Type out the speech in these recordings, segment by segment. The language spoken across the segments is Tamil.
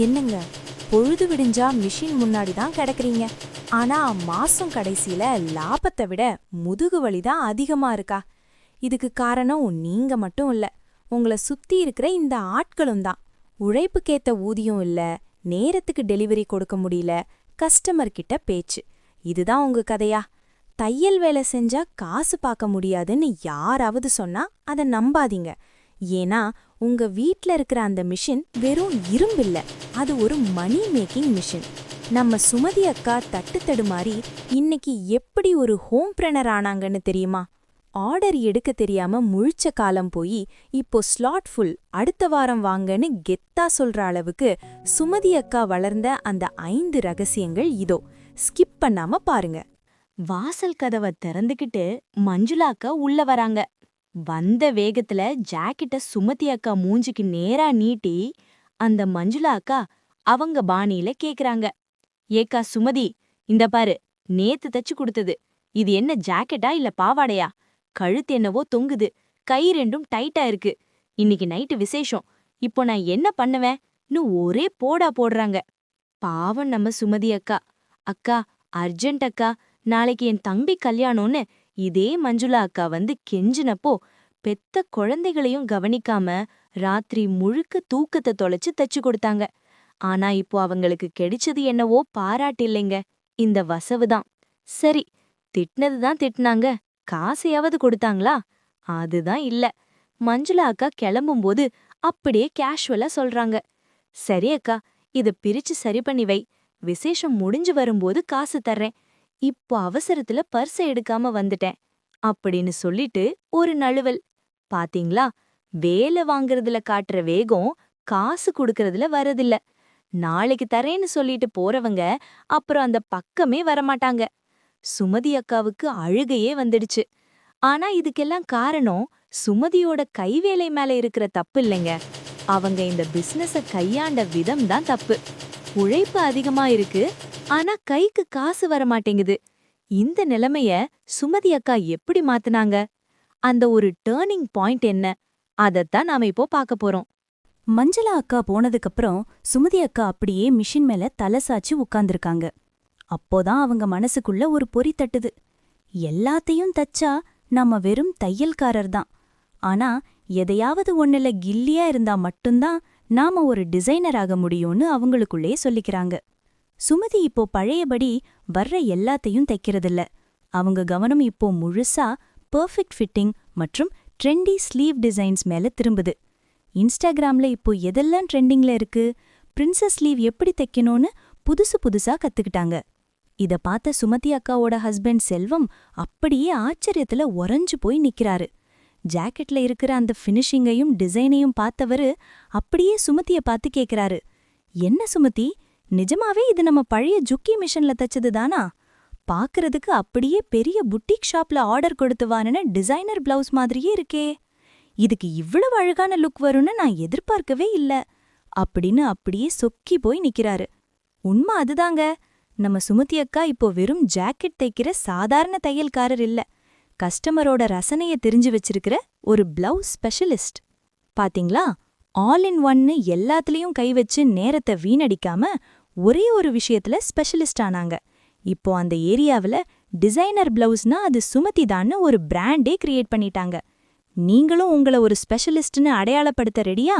என்னங்க, பொழுது விடிஞ்சா மிஷின் முன்னாடி தான் கிடக்குறீங்க. ஆனா மாசம் கடைசியில லாபத்தை விட முதுகு வலி தான் அதிகமா இருக்கா? இதுக்கு காரணம் நீங்க மட்டும் இல்ல, உங்களை சுத்தி இருக்கிற இந்த ஆட்களும் தான். உழைப்புக்கேத்த ஊதியம் இல்ல, நேரத்துக்கு டெலிவரி கொடுக்க முடியல, கஸ்டமர் கிட்ட பேச்சு. இதுதான் உங்க கதையா? தையல் வேலை செஞ்சா காசு பார்க்க முடியாதுன்னு யாராவது சொன்னா அதை நம்பாதீங்க. ஏன்னா உங்க வீட்ல இருக்கிற அந்த மிஷின் வெறும் இரும்பில்ல, அது ஒரு மணி மேக்கிங் மிஷின். நம்ம சுமதி அக்கா தட்டு தடுமாறி இன்னைக்கு எப்படி ஒரு ஹோம் ப்ரெனர் ஆனாங்கன்னு தெரியுமா? ஆர்டர் எடுக்க தெரியாம முழிச்ச காலம் போய் இப்போ ஸ்லாட் ஃபுல், அடுத்த வாரம் வாங்கன்னு கெத்தா சொல்ற அளவுக்கு சுமதி அக்கா வளர்ந்த அந்த 5 ரகசியங்கள் இதோ. ஸ்கிப் பண்ணாம பாருங்க. வாசல் கதவை திறந்துகிட்டு மஞ்சுளா அக்கா உள்ள வராங்க. வந்த வேகத்துல ஜாக்கெட்ட சுமதி அக்கா மூஞ்சிக்கு நேரா நீட்டி அந்த மஞ்சுளா அக்கா அவங்க பாணியில கேக்குறாங்க. ஏக்கா சுமதி, இந்த பாரு, நேத்து தச்சு கொடுத்தது. இது என்ன ஜாக்கெட்டா இல்ல பாவாடையா? கழுத்து என்னவோ தொங்குது, கை ரெண்டும் டைட்டா இருக்கு. இன்னைக்கு நைட்டு விசேஷம், இப்போ நான் என்ன பண்ணுவேன்னு ஒரே போடா போடுறாங்க. பாவம் நம்ம சுமதி அக்கா. அக்கா அர்ஜென்ட் அக்கா, நாளைக்கு என் தம்பி கல்யாணம்னு இதே மஞ்சுளா அக்கா வந்து கெஞ்சினப்போ பெத்த குழந்தைகளையும் கவனிக்காம ராத்திரி முழுக்க தூக்கத்தை தொலைச்சு தச்சு கொடுத்தாங்க. ஆனா இப்போ அவங்களுக்கு கிடைச்சது என்னவோ பாராட்டில்லைங்க, இந்த வசவுதான். சரி, திட்டினதுதான் திட்டினாங்க, காசையாவது கொடுத்தாங்களா? அதுதான் இல்ல. மஞ்சுளா அக்கா கிளம்பும்போது அப்படியே கேஷுவலா சொல்றாங்க. சரி அக்கா, இத பிரிச்சு சரி பண்ணி வை, விசேஷம் முடிஞ்சு வரும்போது காசு தர்றேன். இப்போ அவசரத்துல பர்ஸ எடுக்காம வந்துட்டேன் அப்படின்னு சொல்லிட்டு ஒரு நழுவல். பாத்தீங்களா, வேலை வாங்குறதுல காட்டுற வேகம் காசு குடுக்கறதுல வரதில்ல. நாளைக்கு தரேன்னு சொல்லிட்டு போறவங்க அப்புறம் அந்த பக்கமே வரமாட்டாங்க. சுமதி அக்காவுக்கு அழுகையே வந்துடுச்சு. ஆனா இதுக்கெல்லாம் காரணம் சுமதியோட கைவேலை மேல இருக்கிற தப்பு இல்லைங்க, அவங்க இந்த பிசினஸ கையாண்ட விதம் தான் தப்பு. உழைப்பு அதிகமா இருக்கு, ஆனா கைக்கு காசு வர மாட்டேங்குது. இந்த நிலைமைய சுமதி அக்கா எப்படி மாத்துனாங்க? அந்த ஒரு டேர்னிங் பாயிண்ட் என்ன? அதத்தான் நாம இப்போ பார்க்க போறோம். மஞ்சளா அக்கா போனதுக்கப்புறம் சுமதி அக்கா அப்படியே மிஷின் மேல தலை சாச்சு உட்கார்ந்திருக்காங்க. அப்போதான் அவங்க மனசுக்குள்ள ஒரு பொறி தட்டுது. எல்லாத்தையும் தச்சா நாம வெறும் தையல்காரர் தான். ஆனா எதையாவது ஒண்ணுல கில்லியா இருந்தா மட்டும்தான் நாம ஒரு டிசைனர் ஆக முடியும்னு அவங்களுக்குள்ளே சொல்லிக்கிறாங்க. சுமதி இப்போ பழையபடி வர்ற எல்லாத்தையும் தைக்கிறதில்ல. அவங்க கவனம் இப்போ முழுசா பெர்ஃபெக்ட் ஃபிட்டிங் மற்றும் ட்ரெண்டி ஸ்லீவ் டிசைன்ஸ் மேல திரும்புது. இன்ஸ்டாகிராம்ல இப்போ எதெல்லாம் ட்ரெண்டிங்ல இருக்கு, பிரின்சஸ் ஸ்லீவ் எப்படி தைக்கணும்னு புதுசு புதுசா கத்துக்கிட்டாங்க. இத பார்த்த சுமதி அக்காவோட ஹஸ்பண்ட் செல்வம் அப்படியே ஆச்சரியத்துல உறைஞ்சு போய் நிக்கிறாரு. ஜாக்கெட்ல இருக்கிற அந்த ஃபினிஷிங்கையும் டிசைனையும் பார்த்தவரு அப்படியே சுமதிய பார்த்து கேக்குறாரு, என்ன சுமதி, நிஜமாவே இது நம்ம பழைய ஜுக்கி மிஷின்ல தச்சது தானா? பாக்குறதுக்கு அப்படியே பெரிய புட்டிக் ஷாப்ல ஆர்டர் கொடுத்து வாங்கின டிசைனர் பிளவுஸ் மாதிரியே இருக்கே. இதுக்கு இவ்வளவு அழகான லுக் வரும்னு நான் எதிர்பார்க்கவே இல்ல அப்படின்னு அப்படியே சொக்கி போய் நிக்கிறாரு. உண்மை அதுதாங்க, நம்ம சுமதி அக்கா இப்போ வெறும் ஜாக்கெட் தைக்கிற சாதாரண தையல்காரர் இல்ல, கஸ்டமரோட ரசனைய தெரிஞ்சு வச்சிருக்கிற ஒரு பிளவுஸ் ஸ்பெஷலிஸ்ட். பாத்தீங்களா, ஆல் இன் ஒன்னு எல்லாத்துலயும் கை வச்சு நேரத்தை வீணடிக்காம ஒரே ஒரு விஷயத்துல ஸ்பெஷலிஸ்ட் ஆனாங்க. இப்போ அந்த ஏரியாவில் டிசைனர் பிளவுஸ்னா அது சுமதி தான்னு ஒரு பிராண்டே கிரியேட் பண்ணிட்டாங்க. நீங்களும் உங்களை ஒரு ஸ்பெஷலிஸ்ட்னு அடையாளப்படுத்த ரெடியா?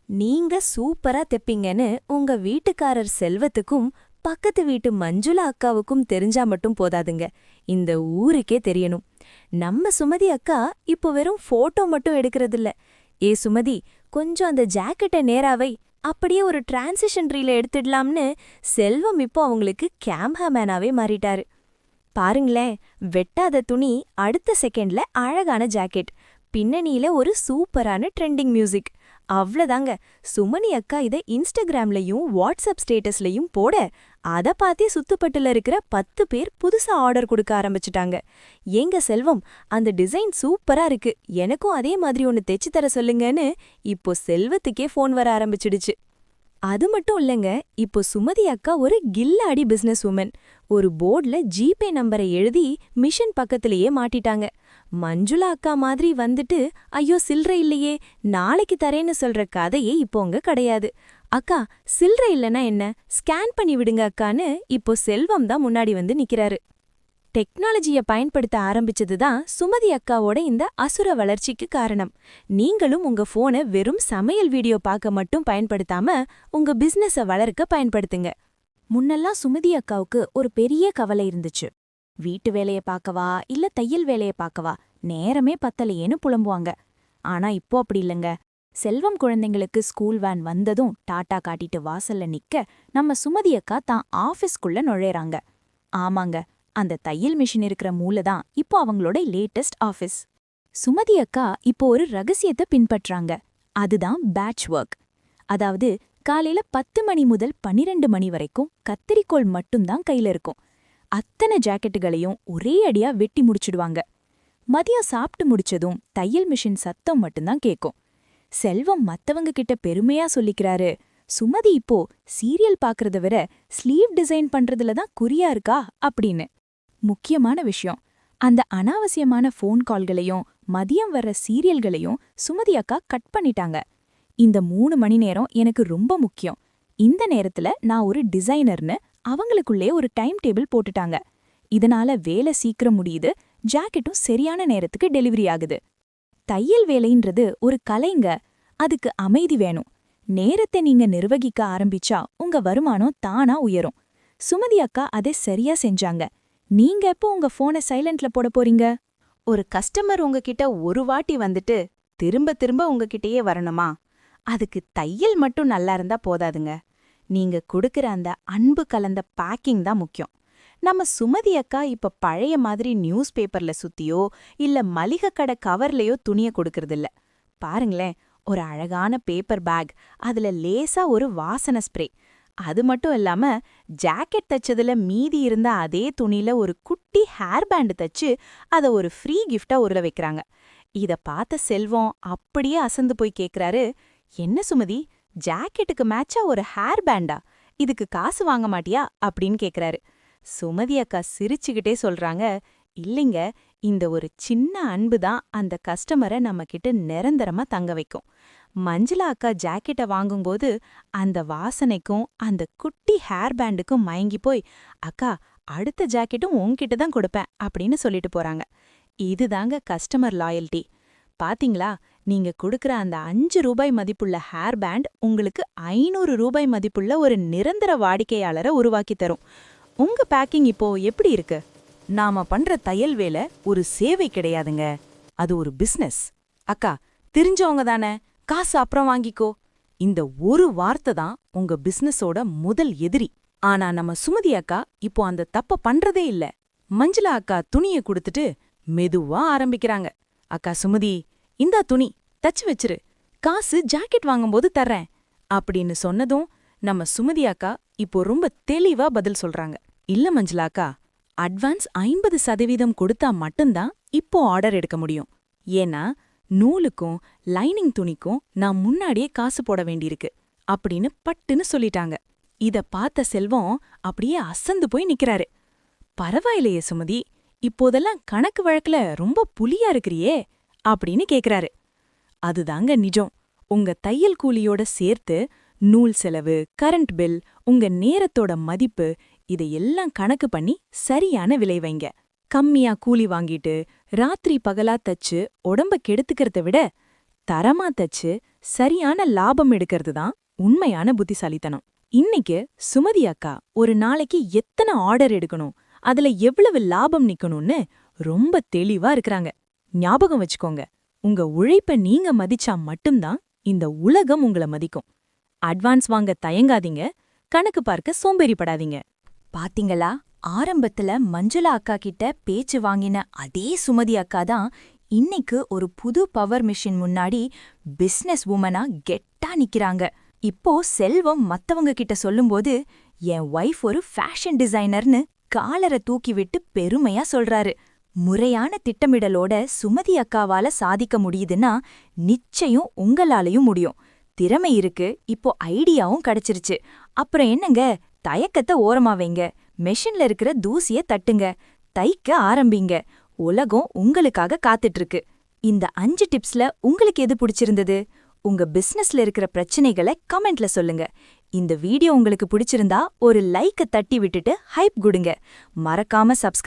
நீங்க சூப்பரா தெப்பீங்கன்னு உங்க வீட்டுக்காரர் செல்வத்துக்கும் பக்கத்து வீட்டு மஞ்சுளா அக்காவுக்கும் தெரிஞ்சா மட்டும் போதாதுங்க, இந்த ஊருக்கே தெரியணும். நம்ம சுமதி அக்கா இப்போ வெறும் போட்டோ மட்டும் எடுக்கிறதில்ல. ஏ சுமதி, கொஞ்சம் அந்த ஜாக்கெட்டை நேராவை, அப்படியே ஒரு டிரான்சிஷன் ரீல எடுத்துடலாம்னு செல்வம் இப்போ அவங்களுக்கு கேமராமேனாவே மாறிட்டாரு. பாருங்களேன், வெட்டாத துணி, அடுத்த செகண்ட்ல அழகான ஜாக்கெட், பின்னணியில ஒரு சூப்பரான ட்ரெண்டிங் மியூசிக். அவ்வளதாங்க, சுமதி அக்கா இதை இன்ஸ்டாகிராம்லயும் வாட்ஸ்அப் ஸ்டேட்டஸ்லயும் போட அதை பார்த்தே சுத்துப்பட்டுல இருக்கிற 10 பேர் புதுசா ஆர்டர் கொடுக்க ஆரம்பிச்சுட்டாங்க. ஏங்க செல்வம், அந்த டிசைன் சூப்பரா இருக்கு, எனக்கும் அதே மாதிரி ஒன்னு தைச்சு தர சொல்லுங்கன்னு இப்போ செல்வத்துக்கே ஃபோன் வர ஆரம்பிச்சிடுச்சு. அது மட்டும் இல்லைங்க, இப்போ சுமதி அக்கா ஒரு கில்லாடி பிசினஸ் உமன். ஒரு போர்ட்ல ஜிபே நம்பரை எழுதி மிஷன் பக்கத்திலேயே மாட்டிட்டாங்க. மஞ்சுளா அக்கா மாதிரி வந்துட்டு ஐயோ சில்லறை இல்லையே நாளைக்கு தரேன்னு சொல்ற கதையே இப்போ அங்க கிடையாது. அக்கா, சில்ற இல்லனா என்ன, ஸ்கேன் பண்ணி விடுங்க அக்கான்னு இப்போ செல்வம் தான் முன்னாடி வந்து நிக்கிறாரு. டெக்னாலஜிய பயன்படுத்த ஆரம்பிச்சதுதான் சுமதி அக்காவோட இந்த அசுர வளர்ச்சிக்கு காரணம். நீங்களும் உங்க போனை வெறும் சமையல் வீடியோ பார்க்க மட்டும் பயன்படுத்தாம உங்க பிசினஸ வளர்க்க பயன்படுத்துங்க. முன்னெல்லாம் சுமதி அக்காவுக்கு ஒரு பெரிய கவலை இருந்துச்சு. வீட்டு வேலைய பார்க்கவா இல்ல தையல் வேலைய பார்க்கவா, நேரமே பத்தலையேன்னு புலம்புவாங்க. ஆனா இப்போ அப்படி இல்லங்க. செல்வம் குழந்தைங்களுக்கு ஸ்கூல் வேன் வந்ததும் டாட்டா காட்டிட்டு வாசல்ல நிக்க நம்ம சுமதி அக்கா தான் ஆபீஸ்க்குள்ள நுழையறாங்க. ஆமாங்க, அந்த தையல் மிஷின் இருக்கிற மூல தான் இப்போ அவங்களோட லேட்டஸ்ட் ஆபீஸ். சுமதி அக்கா இப்போ ஒரு ரகசியத்தை பின்பற்றாங்க. அதுதான் பேட்ச் ஒர்க். அதாவது காலையில 10 மணி முதல் 12 மணி வரைக்கும் கத்திரிக்கோள் மட்டும்தான் கையில இருக்கும். அத்தனை ஜாக்கெட்டுகளையும் ஒரே அடியா வெட்டி முடிச்சிடுவாங்க. மதியம் சாப்பிட்டு முடிச்சதும் தையல் மிஷின் சத்தம் மட்டும்தான் கேட்கும். செல்வம் மத்தவங்க கிட்ட பெருமையா சொல்லிக்கிறாரு, சுமதி இப்போ சீரியல் பாக்குறத விட ஸ்லீவ் டிசைன் பண்றதுல தான் குறியா இருக்கா அப்படின்னு. முக்கியமான விஷயம், அந்த அனாவசியமான ஃபோன் கால்களையும் மதியம் வர்ற சீரியல்களையும் சுமதி அக்கா கட் பண்ணிட்டாங்க. இந்த 3 மணி நேரம் எனக்கு ரொம்ப முக்கியம். இந்த நேரத்துல நான் ஒரு டிசைனர்னு அவங்களுக்குள்ளே ஒரு டைம் டேபிள் போட்டுட்டாங்க. இதனால வேலை சீக்கிரம் முடியுது, ஜாக்கெட்டும் சரியான நேரத்துக்கு டெலிவரி ஆகுது. தையல் வேலைன்றது ஒரு கலைங்க. அதுக்கு அமைதி வேணும். நேரத்தை நீங்க நிர்வகிக்க ஆரம்பிச்சா உங்க வருமானம் தானா உயரும். சுமதி அக்கா அதை சரியா செஞ்சாங்க. நீங்க எப்போ உங்க போனை சைலண்ட்ல போட போறீங்க? ஒரு கஸ்டமர் உங்ககிட்ட ஒரு வாட்டி வந்துட்டு திரும்ப திரும்ப உங்ககிட்டயே வரணுமா? அதுக்கு தையல் மட்டும் நல்லா இருந்தா போதாதுங்க. நீங்க கொடுக்கற அந்த அன்பு கலந்த பேக்கிங் தான் முக்கியம். நம்ம சுமதி அக்கா இப்ப பழைய மாதிரி நியூஸ் பேப்பர்ல சுத்தியோ இல்ல மளிகை கடை கவர்லயோ துணிய கொடுக்கறதில்ல. பாருங்களேன், ஒரு அழகான பேப்பர் பேக், அதுல லேசா ஒரு வாசனை ஸ்ப்ரே. அது மட்டும் இல்லாம ஜாக்கெட் தச்சதுல மீதி இருந்த அதே துணியில ஒரு குட்டி ஹேர் பேண்ட் தச்சு அத ஒரு ஃப்ரீ கிஃப்டா உருள வைக்கிறாங்க. இத பார்த்த செல்வம் அப்படியே அசந்து போய் கேக்குறாரு, என்ன சுமதி, ஜாக்கெட்டுக்கு மேட்சா ஒரு ஹேர் பேண்டா? இதுக்கு காசு வாங்க மாட்டியா அப்படின்னு கேக்குறாரு. சுமதி அக்கா சிரிச்சுக்கிட்டே சொல்றாங்க, இல்லைங்க, இந்த ஒரு சின்ன அன்பு தான் அந்த கஸ்டமரை நம்ம கிட்ட நிரந்தரமா தங்க வைக்கும். மஞ்சுளா அக்கா ஜாக்கெட்டை வாங்கும்போது அந்த வாசனைக்கும் அந்த குட்டி ஹேர் பேண்டுக்கும் மயங்கி போய், அக்கா அடுத்த ஜாக்கெட்டும் உன்கிட்ட தான் கொடுப்பேன் அப்படின்னு சொல்லிட்டு போறாங்க. இதுதாங்க கஸ்டமர் லாயல்டி. பாத்தீங்களா, நீங்க கொடுக்கற அந்த 5 ரூபாய் மதிப்புள்ள ஹேர் பேண்ட் உங்களுக்கு 500 ரூபாய் மதிப்புள்ள ஒரு நிரந்தர வாடிக்கையாளரை உருவாக்கி தரும். உங்க பேக்கிங் இப்போ எப்படி இருக்கு? நாம பண்ற தையல் வேலை ஒரு சேவை கிடையாதுங்க, அது ஒரு பிசினஸ். அக்கா, தெரிஞ்சவங்க தானே, காசு அப்புறம் வாங்கிக்கோ. இந்த ஒரு வார்த்தை தான் உங்க பிசினஸோட முதல் எதிரி. ஆனா நம்ம சுமதி அக்கா இப்போ அந்த தப்ப பண்றதே இல்ல. மஞ்சுளா அக்கா துணியை கொடுத்துட்டு மெதுவா ஆரம்பிக்கிறாங்க. அக்கா சுமதி, இந்தா துணி, தச்சு வச்சிரு, காசு ஜாக்கெட் வாங்கும்போது தர்றேன் அப்படின்னு சொன்னதும் நம்ம சுமதி அக்கா இப்போ ரொம்ப தெளிவா பதில் சொல்றாங்க. இல்ல மஞ்சுளா அக்கா, அட்வான்ஸ் 50% கொடுத்தா மட்டும்தான் இப்போ ஆர்டர் எடுக்க முடியும். ஏன்னா நூலுக்கும் லைனிங் துணிக்கும் நான் முன்னாடியே காசு போட வேண்டியிருக்கு அப்படின்னு பட்டுன்னு சொல்லிட்டாங்க. இத பார்த்த செல்வம் அப்படியே அசந்து போய் நிக்கிறாரு. பரவாயில்லையே சுமதி, இப்போதெல்லாம் கணக்கு வழக்குல ரொம்ப புலியா இருக்கிறியே அப்படின்னு கேக்குறாரு. அதுதாங்க நிஜம். உங்க தையல் கூலியோட சேர்த்து நூல் செலவு, கரண்ட் பில், உங்க நேரத்தோட மதிப்பு, இதையெல்லாம் கணக்கு பண்ணி சரியான விலை வைங்க. கம்மியா கூலி வாங்கிட்டு ராத்திரி பகலா தச்சு உடம்ப கெடுத்துக்கிறத விட தரமா தச்சு சரியான லாபம் எடுக்கிறது தான் உண்மையான புத்திசாலித்தனம். இன்னைக்கு சுமதி அக்கா ஒரு நாளைக்கு எத்தனை ஆர்டர் எடுக்கணும், அதுல எவ்வளவு லாபம் நிக்கணும்னு ரொம்ப தெளிவா இருக்கிறாங்க. ஞாபகம் வச்சுக்கோங்க, உங்க உழைப்ப நீங்க மதிச்சா மட்டும்தான் இந்த உலகம் உங்களை மதிக்கும். அட்வான்ஸ் வாங்க தயங்காதீங்க, கணக்கு பார்க்க சோம்பேறிப்படாதீங்க. பாத்தீங்களா, ஆரம்பத்துல மஞ்சுளா அக்கா கிட்ட பேச்சு வாங்கின அதே சுமதி அக்கா தான் இன்னைக்கு ஒரு புது பவர் மிஷின் முன்னாடி பிசினஸ் உமனா கெட்டா நிக்கிறாங்க. இப்போ செல்வம் மத்தவங்க கிட்ட சொல்லும்போது, என் வைஃப் ஒரு ஃபேஷன் டிசைனர்னு காலரை தூக்கி விட்டு பெருமையா சொல்றாரு. முறையான திட்டமிடலோட சுமதி அக்காவால சாதிக்க முடியுதுன்னா நிச்சயம் உங்களாலையும் முடியும். திறமை இருக்கு, இப்போ ஐடியாவும் கிடைச்சிருச்சு. அப்புறம் என்னங்க, தயக்கத்தை ஓரமா வைங்க, மெஷின்ல இருக்கிற தூசிய தட்டுங்க, தைக்க ஆரம்பிங்க. உலகம் உங்களுக்காக காத்துட்டு இருக்கு. இந்த 5 டிப்ஸ்ல உங்களுக்கு எது பிடிச்சிருந்தது? உங்க பிசினஸ்ல இருக்கிற பிரச்சனைகளை கமெண்ட்ல சொல்லுங்க. இந்த வீடியோ உங்களுக்கு பிடிச்சிருந்தா ஒரு லைக்க தட்டி விட்டுட்டு ஹைப் கொடுங்க. மறக்காம சப்ஸ்கிரைப்